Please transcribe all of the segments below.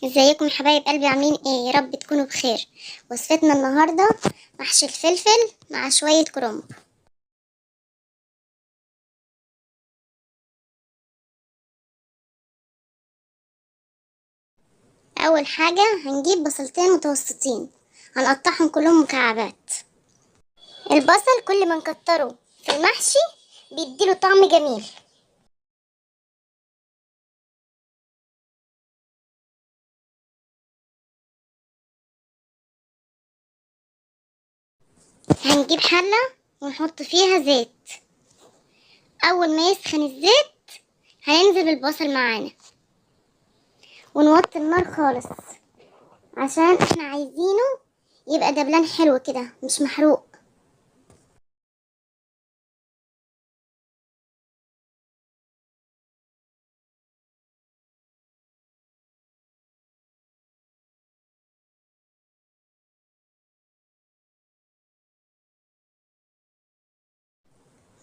ازيكم يا حبايب قلبي، عاملين ايه؟ يا رب تكونوا بخير. وصفتنا النهارده محشي الفلفل مع شويه كرنب. اول حاجه هنجيب بصلتين متوسطين، هنقطعهم كلهم مكعبات. البصل كل ما نكتره في المحشي بيديله طعم جميل. هنجيب حله ونحط فيها زيت. اول ما يسخن الزيت هننزل بالبصل معانا ونوطي النار خالص، عشان احنا عايزينه يبقى دبلان حلو كده مش محروق.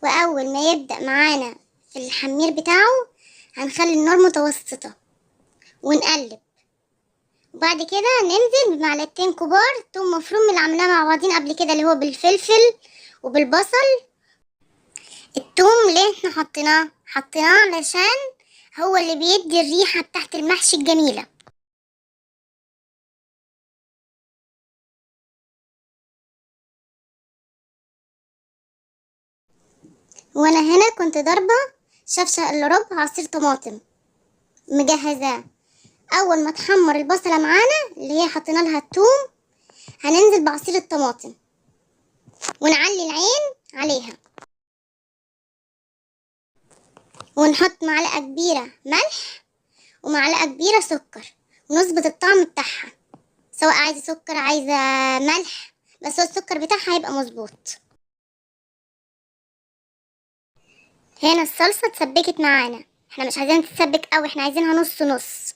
وأول ما يبدأ معانا في الحمير بتاعه هنخلي النار متوسطة ونقلب. وبعد كده ننزل بمعلقتين كبار توم مفروم اللي عملناه مع بعضين قبل كده، اللي هو بالفلفل وبالبصل. التوم ليه احنا حطيناه علشان هو اللي بيدي الريحة بتاعت المحشي الجميلة. وانا هنا كنت ضاربة شفشة الا ربع عصير طماطم مجهزاه. اول ما تحمر البصلة معانا اللي هي حطينا لها التوم، هننزل بعصير الطماطم ونعلي العين عليها، ونحط معلقة كبيرة ملح ومعلقة كبيرة سكر، ونظبط الطعم بتاعها، سواء عايزة سكر عايزة ملح، بس هو السكر بتاعها هيبقى مظبوط. هنا الصلصة اتسبكت معانا، احنا مش عايزينها تتسبك قوي، احنا عايزينها نص نص.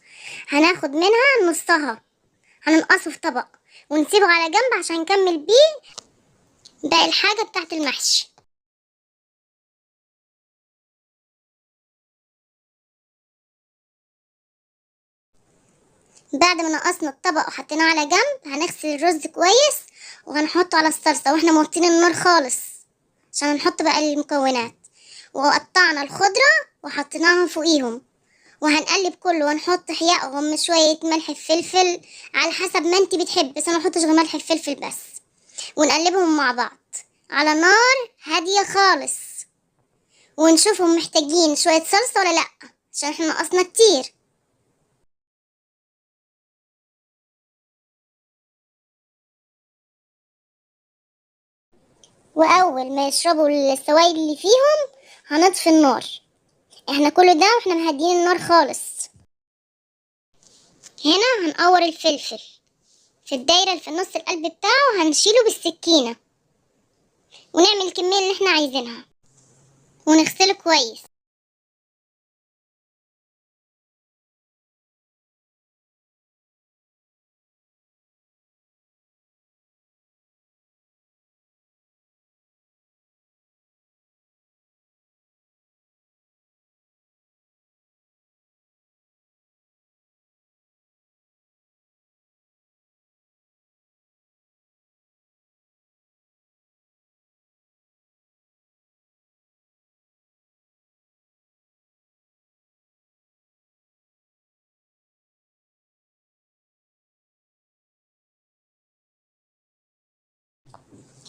هناخد منها نصها هننقصه في طبق ونسيبه على جنب عشان نكمل بيه باقي الحاجة بتاعت المحشي. بعد ما نقصنا الطبق وحطيناه على جنب، هنغسل الرز كويس وهنحطه على الصلصة واحنا موطين النار خالص عشان نحط بقى المكونات. وقطعنا الخضرة وحطيناها فوقيهم، وهنقلب كله ونحط حياءهم شوية ملح فلفل على حسب ما انتي بتحب، بس انا محطش غير ملح الفلفل بس. ونقلبهم مع بعض على نار هادية خالص، ونشوفهم محتاجين شوية صلصة ولا لأ، عشان احنا نقصنا كتير. واول ما يشربوا السوائل اللي فيهم هنطفي النار. احنا كل ده واحنا مهديين النار خالص. هنا هنقور الفلفل في الدايرة اللي في النص، القلب بتاعه هنشيله بالسكينة ونعمل الكمية اللي احنا عايزينها ونغسله كويس.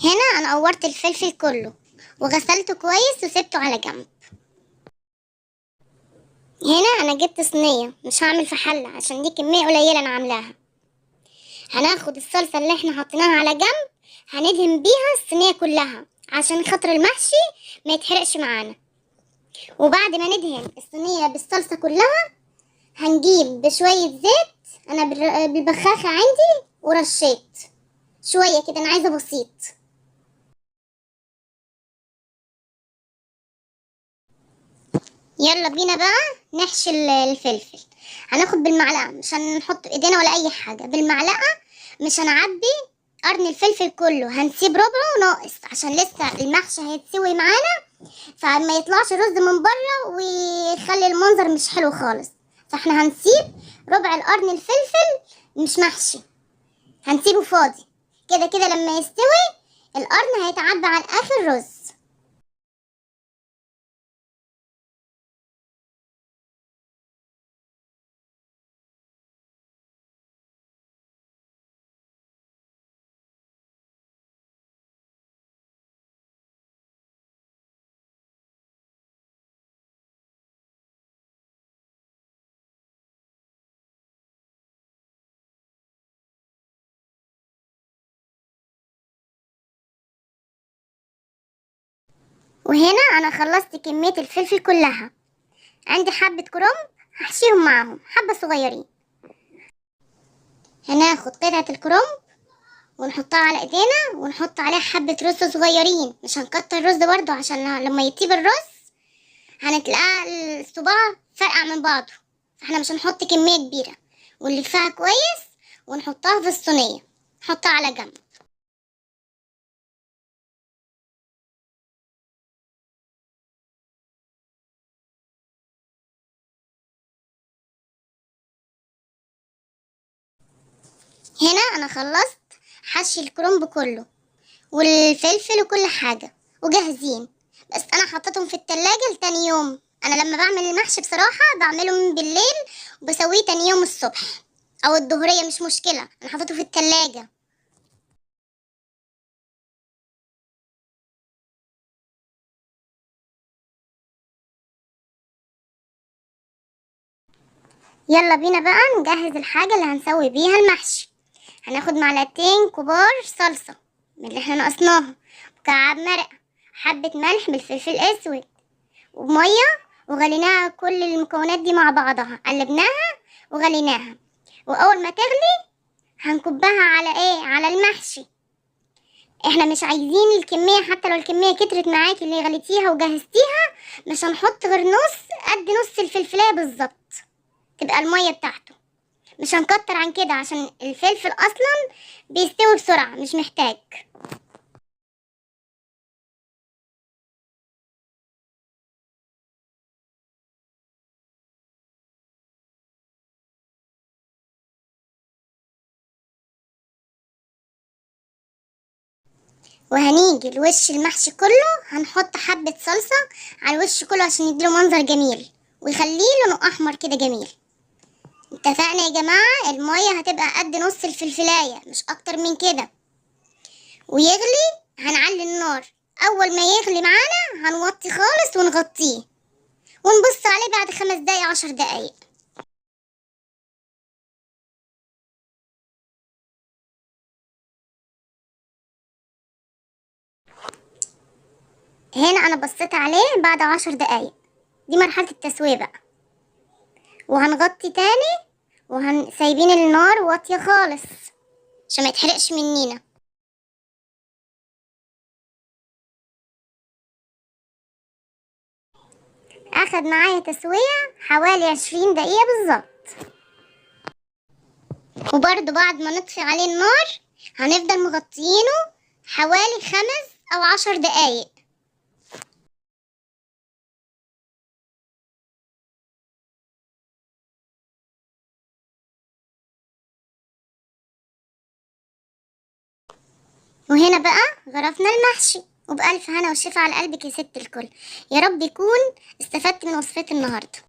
هنا انا قورت الفلفل كله وغسلته كويس وسبته على جنب. هنا انا جبت صينية، مش هعمل في حلة عشان دي كمية قليلة انا عاملاها. هناخد الصلصة اللي احنا حطيناها على جنب، هندهن بيها الصينية كلها عشان خاطر المحشي ما يتحرقش معانا. وبعد ما ندهن الصينية بالصلصة كلها، هنجيب بشوية زيت، انا بالبخاخة عندي ورشيت شوية كده، انا عايزة بسيط. يلا بينا بقى نحشي الفلفل. هناخد بالمعلقة، مش هنحط بايدينا ولا اي حاجة، بالمعلقة، مش هنعبي قرن الفلفل كله، هنسيب ربعه ناقص عشان لسه المحشي هيتسوي معانا، فما يطلعش رز من بره ويخلي المنظر مش حلو خالص. فاحنا هنسيب ربع القرن الفلفل مش محشي، هنسيبه فاضي كده كده. لما يستوي القرن هيتعبى عن اخر رز. وهنا انا خلصت كمية الفلفل كلها. عندي حبة كرنب هحشيهم معاهم حبة صغيرين. هناخد قطعة الكرنب ونحطها على ايدينا ونحط عليها حبة رز صغيرين، مش هنكتر رز برضو عشان لما يطيب الرز هنتلاقى الصباع فرقع من بعضه، فاحنا مش هنحط كمية كبيرة. ونلفها كويس ونحطها في الصينية، نحطها على جنب. هنا انا خلصت حشي الكرنب كله والفلفل وكل حاجة وجاهزين، بس انا حطيتهم في التلاجة لتاني يوم. انا لما بعمل المحشي بصراحة بعمله من بالليل وبسويه تاني يوم الصبح او الظهرية، مش مشكلة، انا حطيته في التلاجة. يلا بينا بقى نجهز الحاجة اللي هنسوي بيها المحشي. هناخد معلقتين كبار صلصة من اللي احنا نقصناها، مكعب مرقة، حبة ملح بالفلفل الأسود ومية، وغليناها كل المكونات دي مع بعضها، قلبناها وغليناها. وأول ما تغلي هنكبها على ايه، على المحشي. احنا مش عايزين الكمية، حتى لو الكمية كترت معاكي اللي غليتيها وجهزتيها مش هنحط غير قد نص الفلفلاية بالظبط تبقى المية بتاعته. مش هنكتر عن كده عشان الفلفل اصلا بيستوي بسرعة، مش محتاج. وهنيجي لوش المحشي كله هنحط حبة صلصة على الوش كله عشان يديله منظر جميل ويخليه لونه احمر كده جميل. اتفقنا يا جماعة؟ المية هتبقى قد نص الفلفلاية مش اكتر من كده. ويغلي هنعلي النار، اول ما يغلي معانا هنوطي خالص ونغطيه ونبص عليه بعد 5 دقايق 10 دقايق. هنا انا بصيت عليه بعد 10 دقايق، دي مرحلة التسوية بقى. وهنغطي تاني سايبين النار واطية خالص عشان ما يتحرقش مننا. اخد معايا تسوية حوالي 20 دقيقة بالظبط. وبرضو بعد ما نطفي عليه النار هنفضل مغطيينه حوالي 5 أو 10 دقايق. وهنا بقى غرفنا المحشي، وبألف هنا وشفا على قلبك يا ست الكل. يا رب يكون استفدت من وصفتي النهارده.